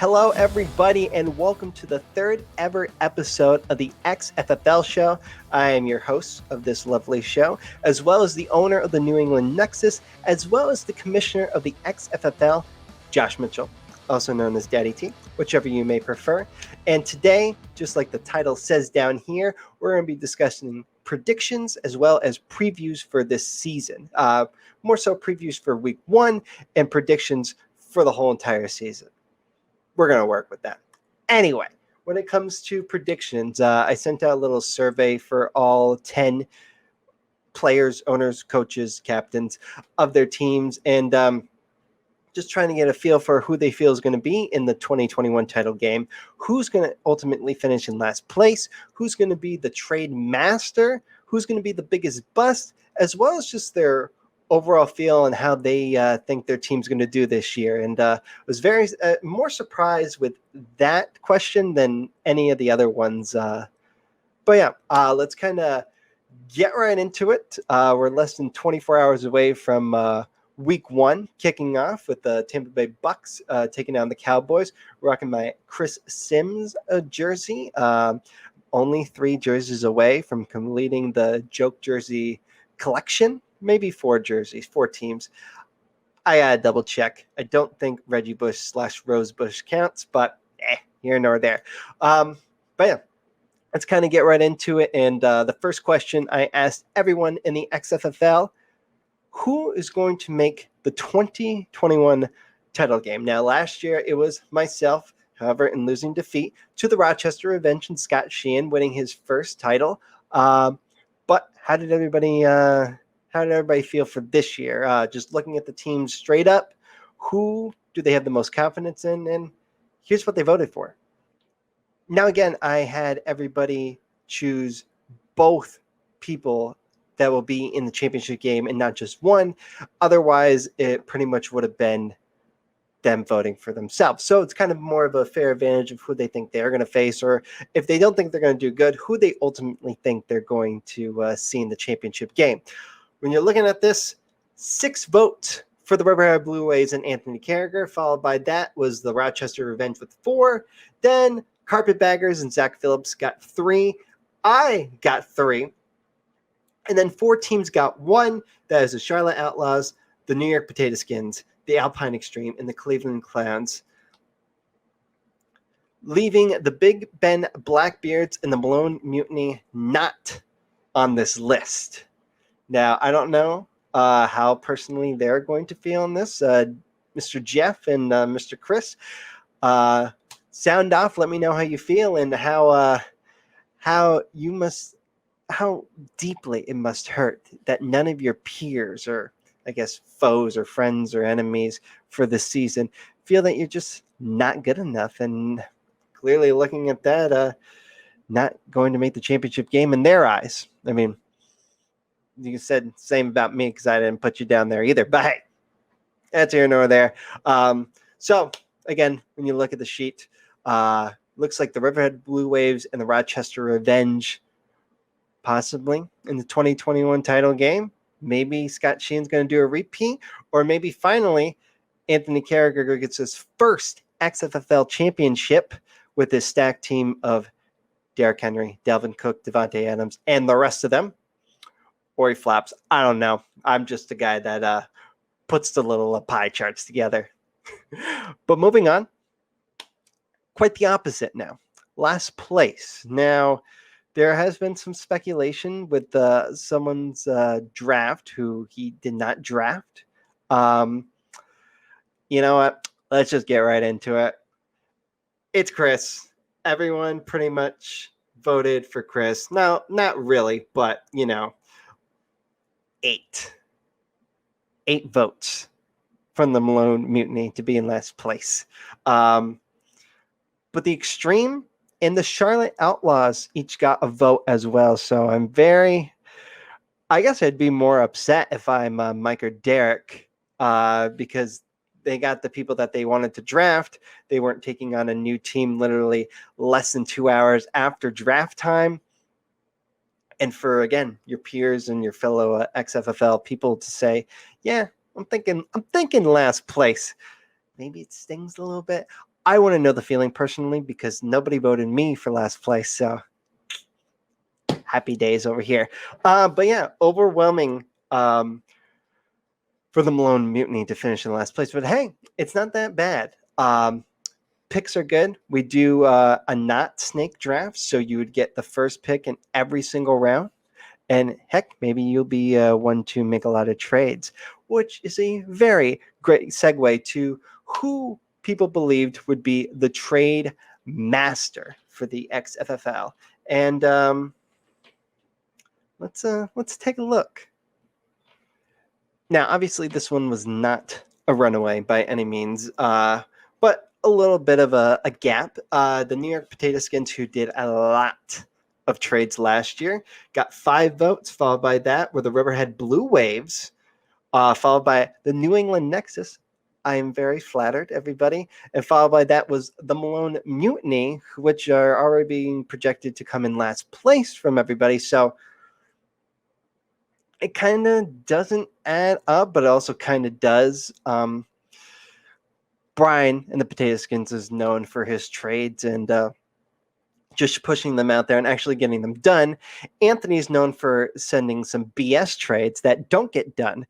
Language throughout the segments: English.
Hello, everybody, and welcome to the third ever episode of the XFFL Show. I am your host of this lovely show, as well as the owner of the New England Nexus, as well as the commissioner of the XFFL, Josh Mitchell, also known as Daddy T, whichever you may prefer. And today, just like the title says down here, we're going to be discussing predictions as well as previews for this season. More so previews for week one and predictions for the whole entire season. We're going to work with that. Anyway, when it comes to predictions, I sent out a little survey for all 10 players, owners, coaches, captains of their teams, and just trying to get a feel for who they feel is going to be in the 2021 title game, who's going to ultimately finish in last place, who's going to be the trade master, who's going to be the biggest bust, as well as just their overall feel and how they think their team's going to do this year. And was very more surprised with that question than any of the other ones. But yeah, let's kind of get right into it. We're less than 24 hours away from week one kicking off with the Tampa Bay Bucks taking down the Cowboys. Rocking my Chris Sims jersey. Only 3 jerseys away from completing the joke jersey collection. Maybe 4 jerseys, 4 teams. I gotta double check. I don't think Reggie Bush / Rose Bush counts, but here nor there. But yeah, let's kind of get right into it. And the first question I asked everyone in the XFFL, who is going to make the 2021 title game? Now, last year it was myself, however, in losing defeat to the Rochester Revenge and Scott Sheehan winning his first title. But how did everybody feel for this year? Just looking at the teams straight up, who do they have the most confidence in? And here's what they voted for. Now, again, I had everybody choose both people that will be in the championship game and not just one. Otherwise, it pretty much would have been them voting for themselves. So it's kind of more of a fair advantage of who they think they're going to face, or if they don't think they're going to do good, who they ultimately think they're going to see in the championship game. When you're looking at this, 6 votes for the Riverhead Blue Waves and Anthony Carragher. Followed by that was the Rochester Revenge with 4. Then Carpetbaggers and Zach Phillips got 3. I got 3. And then 4 teams got 1. That is the Charlotte Outlaws, the New York Potato Skins, the Alpine Extreme, and the Cleveland Clowns. Leaving the Big Ben Blackbeards and the Malone Mutiny not on this list. Now, I don't know how personally they're going to feel on this. Mr. Jeff and Mr. Chris, sound off. Let me know how you feel and how deeply it must hurt that none of your peers or, I guess, foes or friends or enemies for this season feel that you're just not good enough. And clearly looking at that, not going to make the championship game in their eyes. I mean, you said same about me because I didn't put you down there either. But hey, that's here nor there. So again, when you look at the sheet, looks like the Riverhead Blue Waves and the Rochester Revenge possibly in the 2021 title game. Maybe Scott Sheehan's going to do a repeat, or maybe finally Anthony Carragher gets his first XFFL championship with his stacked team of Derrick Henry, Dalvin Cook, Devontae Adams, and the rest of them. Or he flaps. I don't know. I'm just a guy that puts the little pie charts together. But moving on, quite the opposite now. Last place. Now, there has been some speculation with someone's draft who he did not draft. You know what? Let's just get right into it. It's Chris. Everyone pretty much voted for Chris. No, not really, but, 8 votes from the Malone Mutiny to be in last place. But the Extreme and the Charlotte Outlaws each got a vote as well. So I guess I'd be more upset if I'm Mike or Derek because they got the people that they wanted to draft. They weren't taking on a new team literally less than 2 hours after draft time. And for, again, your peers and your fellow XFFL people to say, yeah, I'm thinking last place. Maybe it stings a little bit. I want to know the feeling personally because nobody voted me for last place. So happy days over here. But yeah, overwhelming for the Malone Mutiny to finish in last place. But hey, it's not that bad. Picks are good. We do a not snake draft, so you would get the first pick in every single round. And heck, maybe you'll be one to make a lot of trades, which is a very great segue to who people believed would be the trade master for the XFFL. And let's take a look. Now, obviously, this one was not a runaway by any means, but a little bit of a gap. The New York Potato Skins, who did a lot of trades last year, got 5 votes. Followed by that were the Riverhead Blue Waves, followed by the New England Nexus. I am very flattered, everybody. And followed by that was the Malone Mutiny, which are already being projected to come in last place from everybody. So it kind of doesn't add up, but it also kind of does. Brian and the Potato Skins is known for his trades and just pushing them out there and actually getting them done. Anthony's known for sending some BS trades that don't get done.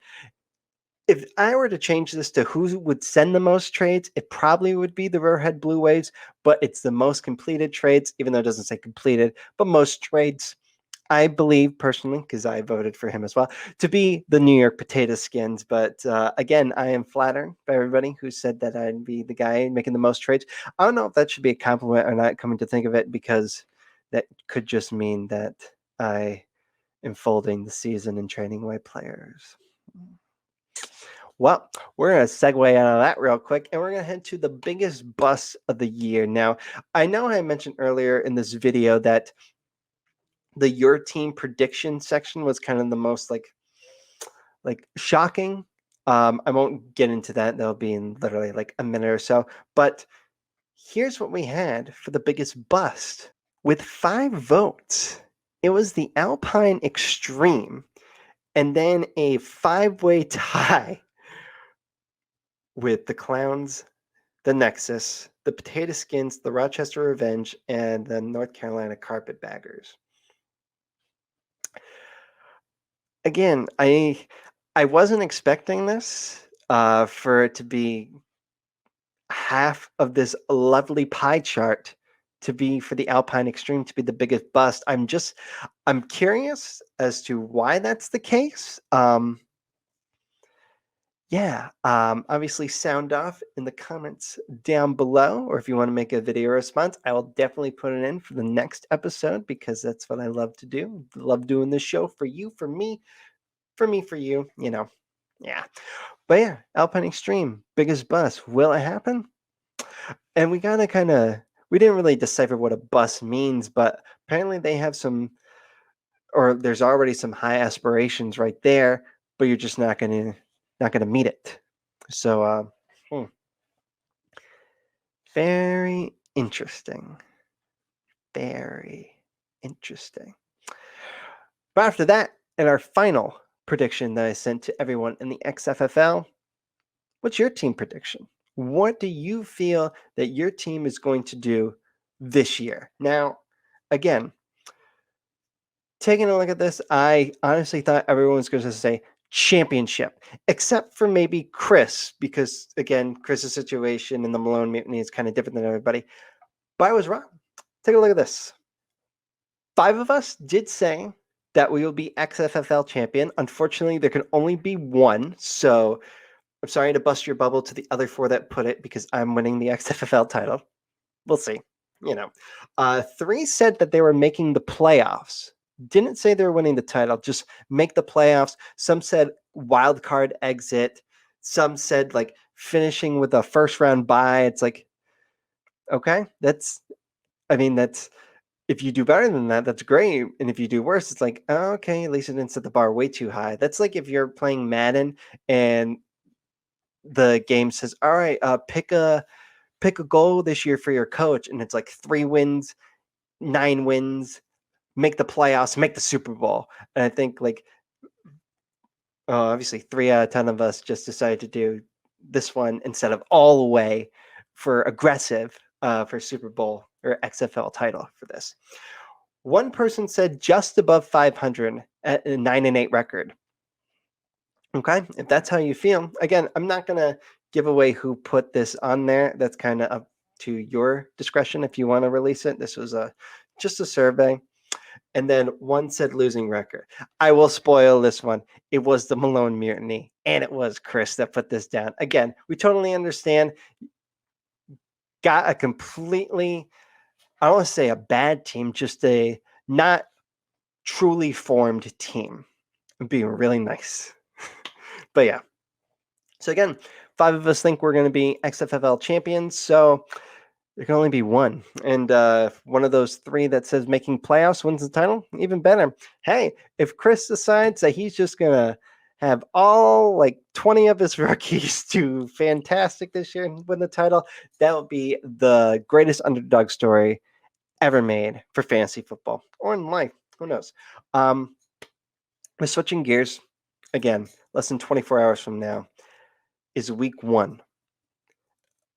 If I were to change this to who would send the most trades, it probably would be the Riverhead Blue Waves, but it's the most completed trades, even though it doesn't say completed, but most trades. I believe personally, because I voted for him as well, to be the New York Potato Skins. But again, I am flattered by everybody who said that I'd be the guy making the most trades. I don't know if that should be a compliment or not, coming to think of it, because that could just mean that I am folding the season and trading away players. Well, we're going to segue out of that real quick, and we're going to head to the biggest bust of the year. Now, I know I mentioned earlier in this video that the your team prediction section was kind of the most like shocking. I won't get into that. That'll be in literally like a minute or so. But here's what we had for the biggest bust. With 5 votes, it was the Alpine Extreme, and then a 5-way tie with the Clowns, the Nexus, the Potato Skins, the Rochester Revenge, and the North Carolina Carpetbaggers. Again, I wasn't expecting this for it to be half of this lovely pie chart to be for the Alpine Extreme to be the biggest bust. I'm curious as to why that's the case. Obviously sound off in the comments down below, or if you want to make a video response, I will definitely put it in for the next episode because that's what I love to do. Love doing this show for you, for me, for you, Yeah. But yeah, Alpine Extreme, biggest bust. Will it happen? And we we didn't really decipher what a bust means, but apparently they have there's already some high aspirations right there, but you're just not gonna meet it. So very interesting. Very interesting. But after that, and our final prediction that I sent to everyone in the XFFL, what's your team prediction? What do you feel that your team is going to do this year? Now, again, taking a look at this, I honestly thought everyone was going to say championship, except for maybe Chris, because again, Chris's situation in the Malone Mutiny is kind of different than everybody. But I was wrong. Take a look at this. 5 of us did say that we will be XFFL champion. Unfortunately, there can only be one. So I'm sorry to bust your bubble to the other 4 that put it, because I'm winning the XFFL title. We'll see. 3 said that they were making the playoffs. Didn't say they were winning the title, just make the playoffs. Some said wild card exit. Some said like finishing with a first round bye. It's like, okay, that's if you do better than that, that's great. And if you do worse, it's like, oh, okay, at least it didn't set the bar way too high. That's like if you're playing Madden and the game says, all right, pick a goal this year for your coach, and it's like 3 wins, 9 wins, make the playoffs, make the Super Bowl. And I think obviously 3 out of 10 of us just decided to do this one instead of all the way for aggressive for Super Bowl or XFL title for this. One person said just above 500 at a 9-8 record. Okay, if that's how you feel, again, I'm not gonna give away who put this on there. That's kind of up to your discretion if you want to release it. This was just a survey. And then one said losing record. I will spoil this one. It was the Malone Mutiny, and it was Chris that put this down. Again, we totally understand. Got a completely, I don't want to say a bad team, just a not truly formed team. I'm being really nice. But yeah. So again, 5 of us think we're going to be XFFL champions. So there can only be one. And one of those 3 that says making playoffs wins the title, even better. Hey, if Chris decides that he's just going to have all like 20 of his rookies do fantastic this year and win the title, that would be the greatest underdog story ever made for fantasy football or in life. Who knows? We're switching gears. Again, less than 24 hours from now is week 1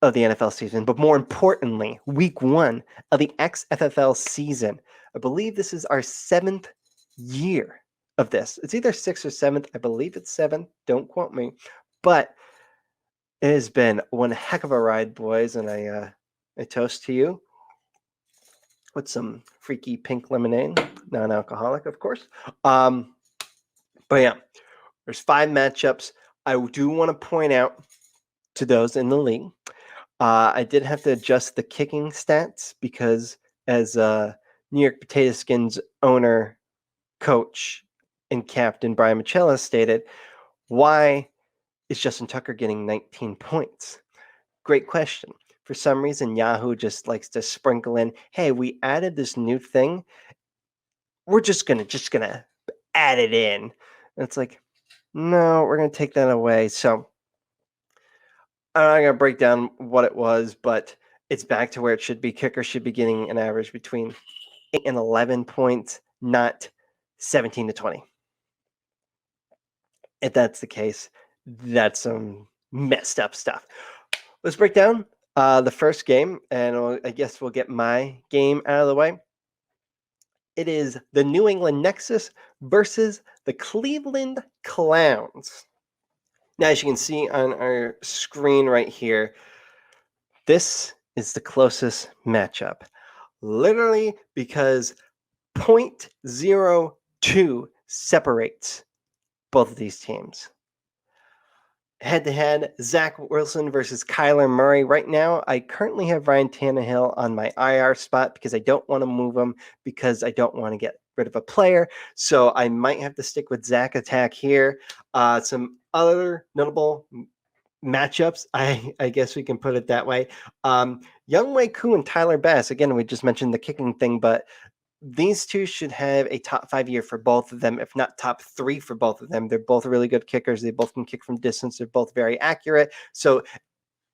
of the NFL season, but more importantly, week 1 of the XFFL season. I believe this is our 7th year of this. It's either 6th or 7th. I believe it's 7th. Don't quote me. But it has been one heck of a ride, boys, and I toast to you with some freaky pink lemonade, non-alcoholic, of course. But yeah, there's 5 matchups. I do want to point out to those in the league, I did have to adjust the kicking stats because as New York Potato Skins owner, coach, and captain Brian Michela stated, why is Justin Tucker getting 19 points? Great question. For some reason, Yahoo just likes to sprinkle in, hey, we added this new thing. We're just gonna add it in. And it's like, no, we're gonna take that away. So I'm not going to break down what it was, but it's back to where it should be. Kickers should be getting an average between 8 and 11 points, not 17 to 20. If that's the case, that's some messed up stuff. Let's break down the first game, and I guess we'll get my game out of the way. It is the New England Nexus versus the Cleveland Clowns. Now, as you can see on our screen right here, this is the closest matchup. Literally because 0.02 separates both of these teams. Head-to-head, Zach Wilson versus Kyler Murray. Right now, I currently have Ryan Tannehill on my IR spot because I don't want to move him because I don't want to get rid of a player. So I might have to stick with Zach Attack here. Some other notable matchups, I guess we can put it that way. Younghoe Koo and Tyler Bass. Again, we just mentioned the kicking thing, but these two should have a top 5 year for both of them, if not top 3 for both of them. They're both really good kickers. They both can kick from distance. They're both very accurate. So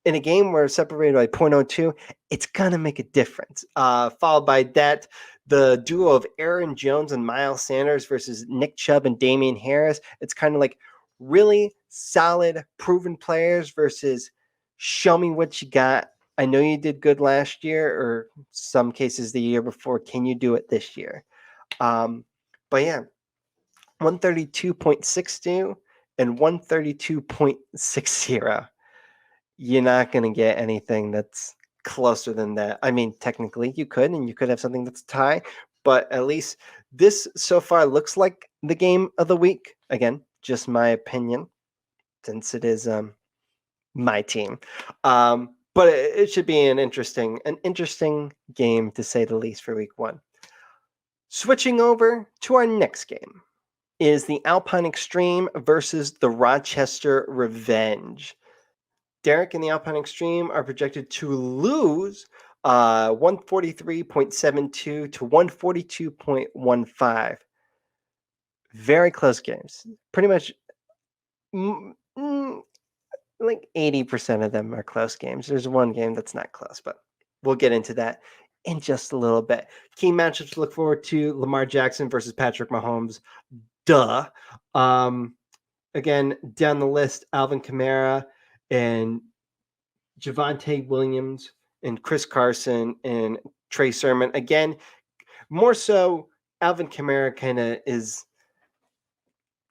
in a game where it's separated by 0.02, it's going to make a difference. Followed by that, the duo of Aaron Jones and Miles Sanders versus Nick Chubb and Damian Harris. It's kind of like really solid, proven players versus show me what you got. I know you did good last year, or some cases the year before. Can you do it this year? But yeah, 132.62 and 132.60. You're not going to get anything that's closer than that. I mean, technically you could, and you could have something that's a tie, but at least this so far looks like the game of the week. Again, just my opinion, since it is my team. But it should be an interesting game, to say the least, for week 1. Switching over to our next game is the Alpine Extreme versus the Rochester Revenge. Derek and the Alpine Extreme are projected to lose 143.72 to 142.15. Very close games. Pretty much like 80% of them are close games. There's one game that's not close, but we'll get into that in just a little bit. Key matchups to look forward to: Lamar Jackson versus Patrick Mahomes. Duh. Again, down the list, Alvin Kamara and Javonte Williams and Chris Carson and Trey Sermon. Again, more so, Alvin Kamara kind of is,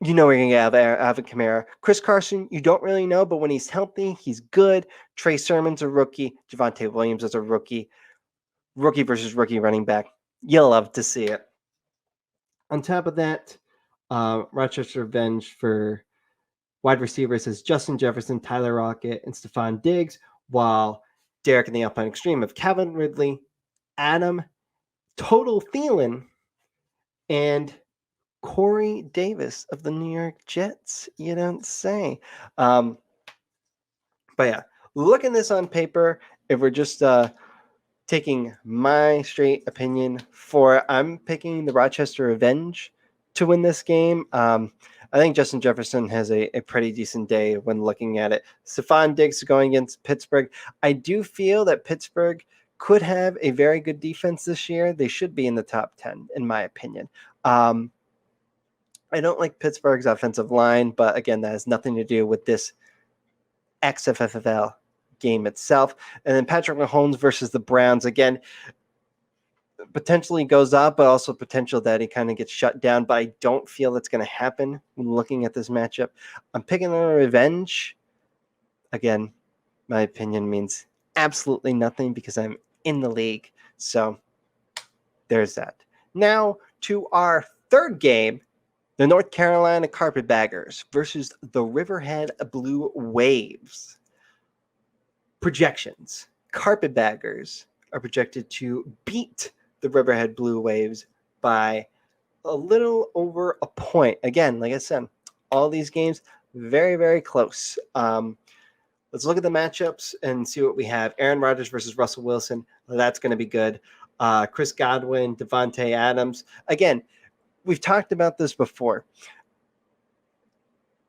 we're going to get Alvin Kamara. Chris Carson, you don't really know, but when he's healthy, he's good. Trey Sermon's a rookie. Javonte Williams is a rookie. Rookie versus rookie running back. You'll love to see it. On top of that, Rochester Revenge for wide receivers is Justin Jefferson, Tyler Rocket, and Stephon Diggs, while Derek in the Alpine Extreme of Calvin Ridley, Adam, Total Thielen, and Corey Davis of the New York Jets. You don't say. But yeah, looking this on paper, if we're just taking my straight opinion I'm picking the Rochester Revenge to win this game. I think Justin Jefferson has a pretty decent day when looking at it. Stephon Diggs is going against Pittsburgh. I do feel that Pittsburgh could have a very good defense this year. They should be in the top 10, in my opinion. I don't like Pittsburgh's offensive line, but again, that has nothing to do with this XFFL game itself. And then Patrick Mahomes versus the Browns, again, potentially goes up, but also potential that he kind of gets shut down. But I don't feel that's going to happen when looking at this matchup. I'm picking a revenge. Again, my opinion means absolutely nothing because I'm in the league. So there's that. Now to our third game, the North Carolina Carpetbaggers versus the Riverhead Blue Waves. Projections. Carpetbaggers are projected to beat the Riverhead Blue Waves by a little over a point. Again, like I said, all these games very, very close. Let's look at the matchups and see what we have. Aaron Rodgers versus Russell Wilson. That's going to be good. Chris Godwin, Devontae Adams. Again, we've talked about this before.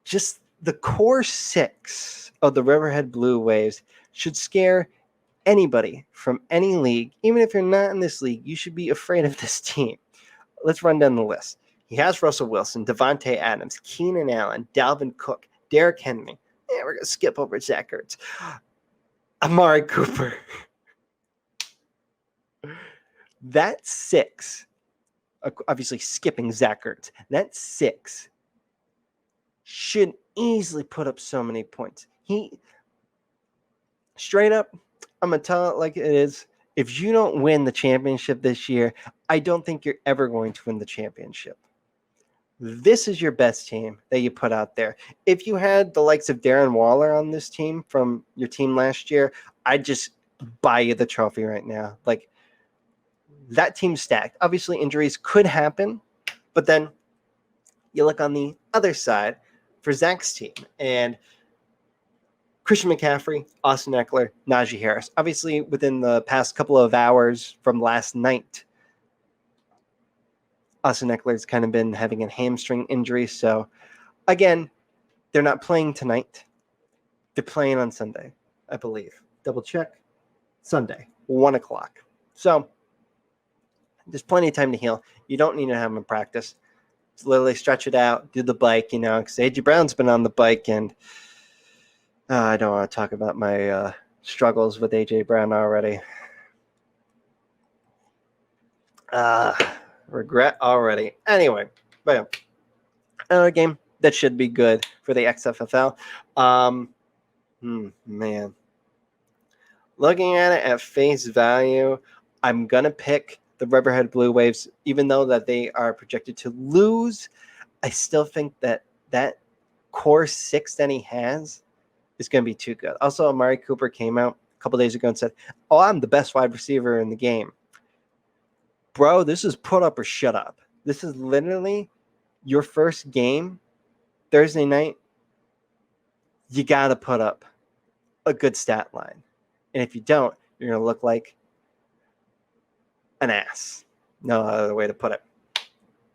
Just the core six of the Riverhead Blue Waves should scare anybody from any league. Even if you're not in this league, you should be afraid of this team. Let's run down the list. He has Russell Wilson, Devontae Adams, Keenan Allen, Dalvin Cook, Derrick Henry. Yeah, we're going to skip over Zach Ertz. Amari Cooper. That six, obviously skipping Zach Ertz, that six should easily put up so many points. Straight up, I'm going to tell it like it is. If you don't win the championship this year, I don't think you're ever going to win the championship. This is your best team that you put out there. If you had the likes of Darren Waller on this team from your team last year, I'd just buy you the trophy right now. Like, that team's stacked. Obviously, injuries could happen, but then you look on the other side for Zach's team, and Christian McCaffrey, Austin Eckler, Najee Harris. Obviously, within the past couple of hours from last night, Austin Eckler's kind of been having a hamstring injury. So, again, they're not playing tonight. They're playing on Sunday, I believe. Double check. Sunday, 1 o'clock. So, there's plenty of time to heal. You don't need to have them in practice. Just literally stretch it out, do the bike, because A.J. Brown's been on the bike, and I don't want to talk about my struggles with A.J. Brown already. Regret already. Anyway, but yeah, another game that should be good for the XFFL. Man. Looking at it at face value, I'm going to pick the Riverhead Blue Waves, even though that they are projected to lose. I still think that core six that he has is going to be too good. Also, Amari Cooper came out a couple days ago and said, I'm the best wide receiver in the game. Bro, this is put up or shut up. This is literally your first game, Thursday night. You got to put up a good stat line. And if you don't, you're going to look like an ass. No other way to put it.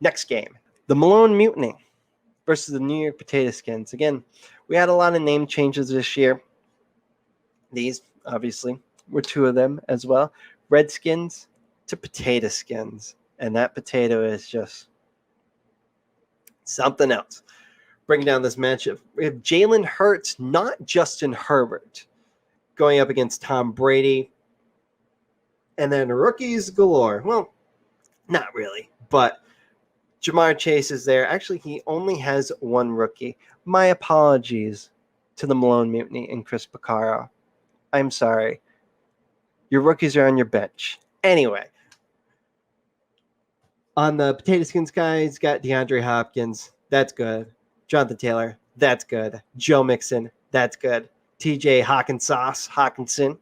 Next game, the Malone Mutiny versus the New York Potato Skins. Again, we had a lot of name changes this year. These, obviously, were two of them as well. Redskins to Potato Skins. And that potato is just something else. Breaking down this matchup, we have Jalen Hurts, not Justin Herbert. going up against Tom Brady. And then rookies galore. Well, not really, but Jamar Chase is there. Actually, he only has one rookie. My apologies to the Malone Mutiny and Chris Piccaro. I'm sorry. Your rookies are on your bench. Anyway, on the Potato Skins guys, got DeAndre Hopkins. That's good. Jonathan Taylor. That's good. Joe Mixon. That's good. TJ Hawkinson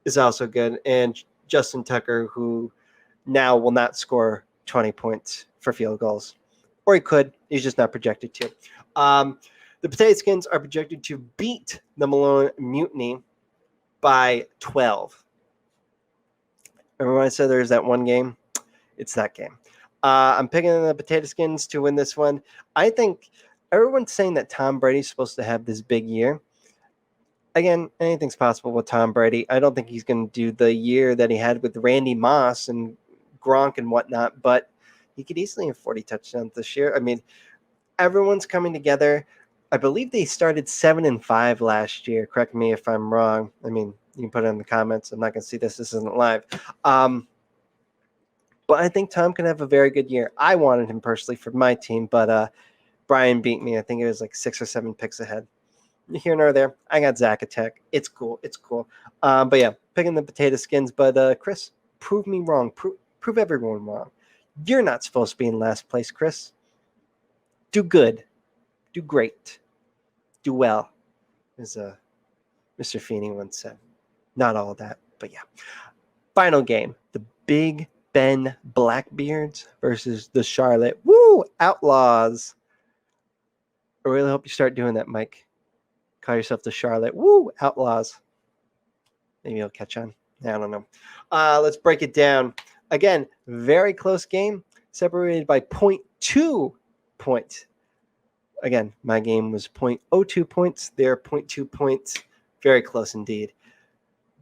is also good. And Justin Tucker, who now will not score 20 points for field goals. Or he could. He's just not projected to. The Potato Skins are projected to beat the Malone Mutiny by 12. Remember when I said there's that one game? It's that game. I'm picking the Potato Skins to win this one. I think everyone's saying that Tom Brady's supposed to have this big year. Again, anything's possible with Tom Brady. I don't think he's going to do the year that he had with Randy Moss and Gronk and whatnot, but he could easily have 40 touchdowns this year. I mean, everyone's coming together. I believe they started 7-5 last year. Correct me if I'm wrong. I mean, you can put it in the comments. I'm not going to see this. This isn't live. But I think Tom can have a very good year. I wanted him personally for my team, but Brian beat me. I think it was like 6 or 7 picks ahead. Here nor there. I got Zach Attack. It's cool. But yeah, picking the Potato Skins. But Chris, prove me wrong. Prove everyone wrong. You're not supposed to be in last place, Chris. Do good. Do great. Do well, as Mr. Feeney once said. Not all of that, but yeah. Final game. The Big Ben Blackbeards versus the Charlotte Outlaws. I really hope you start doing that, Mike. Call yourself the Charlotte Outlaws. Maybe you'll catch on. I don't know. Let's break it down. Again, very close game, separated by 0.2 points. Again, my game was 0.02 points. They're 0.2 points. Very close indeed.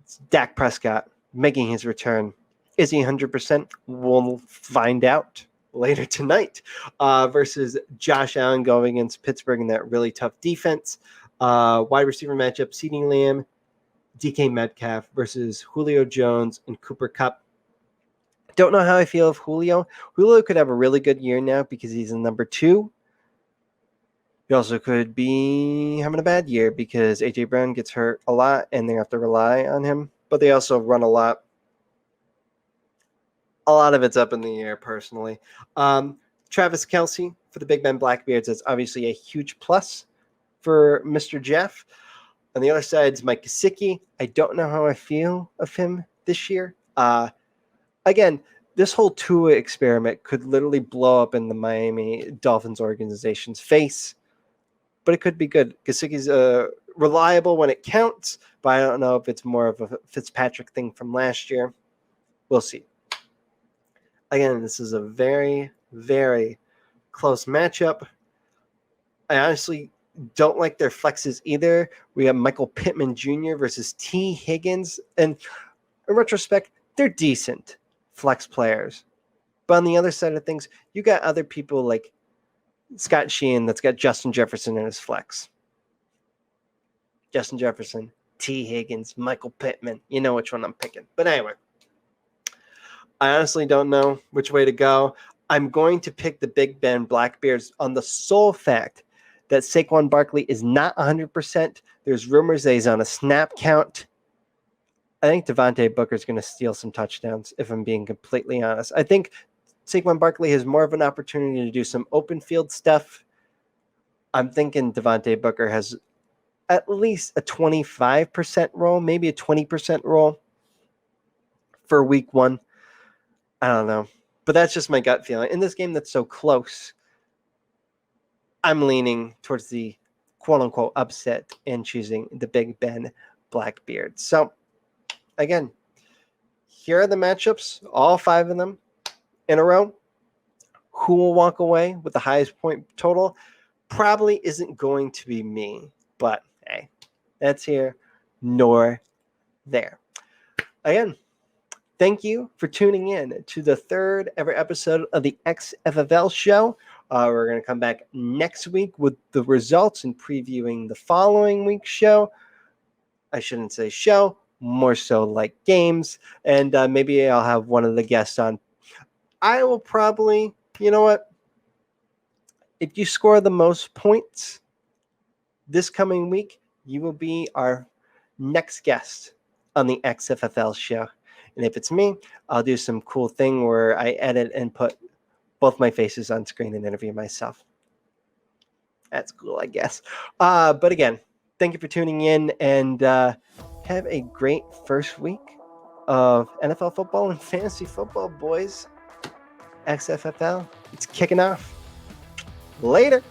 It's Dak Prescott making his return. Is he 100%? We'll find out later tonight. Versus Josh Allen going against Pittsburgh in that really tough defense. Wide receiver matchup, CeeDee Lamb, DK Metcalf versus Julio Jones and Cooper Kupp. Don't know how I feel of Julio. Julio could have a really good year now because he's in number 2. He also could be having a bad year because A.J. Brown gets hurt a lot and they have to rely on him. But they also run a lot. A lot of it's up in the air, personally. Travis Kelce for the Big Ben Blackbeards is obviously a huge plus for Mr. Jeff. On the other side is Mike Gesicki. I don't know how I feel of him this year. Again, this whole Tua experiment could literally blow up in the Miami Dolphins organization's face, but it could be good. Gesicki's reliable when it counts, but I don't know if it's more of a Fitzpatrick thing from last year. We'll see. Again, this is a very, very close matchup. I honestly don't like their flexes either. We have Michael Pittman Jr. versus T. Higgins. And in retrospect, they're decent flex players. But on the other side of things, you got other people like Scott Sheehan that's got Justin Jefferson in his flex. Justin Jefferson, T. Higgins, Michael Pittman. You know which one I'm picking. But anyway, I honestly don't know which way to go. I'm going to pick the Big Ben Blackbeards on the sole fact that Saquon Barkley is not 100%. There's rumors that he's on a snap count. I think Devontae Booker is going to steal some touchdowns, if I'm being completely honest. I think Saquon Barkley has more of an opportunity to do some open field stuff. I'm thinking Devontae Booker has at least a 25% role, maybe a 20% role for week 1. I don't know. But that's just my gut feeling. In this game that's so close, I'm leaning towards the quote-unquote upset and choosing the Big Ben Blackbeard. So, again, here are the matchups, all 5 of them in a row. Who will walk away with the highest point total? Probably isn't going to be me, but hey, that's here nor there. Again, thank you for tuning in to the 3rd ever episode of the XFFL Show. We're going to come back next week with the results and previewing the following week's show. I shouldn't say show, more so like games. And maybe I'll have one of the guests on. I will probably, you know what? If you score the most points this coming week, you will be our next guest on the XFFL show. And if it's me, I'll do some cool thing where I edit and put both my faces on screen and interview myself. That's cool, I guess. But again, thank you for tuning in, and have a great first week of NFL football and fantasy football, boys. XFFL, it's kicking off. Later.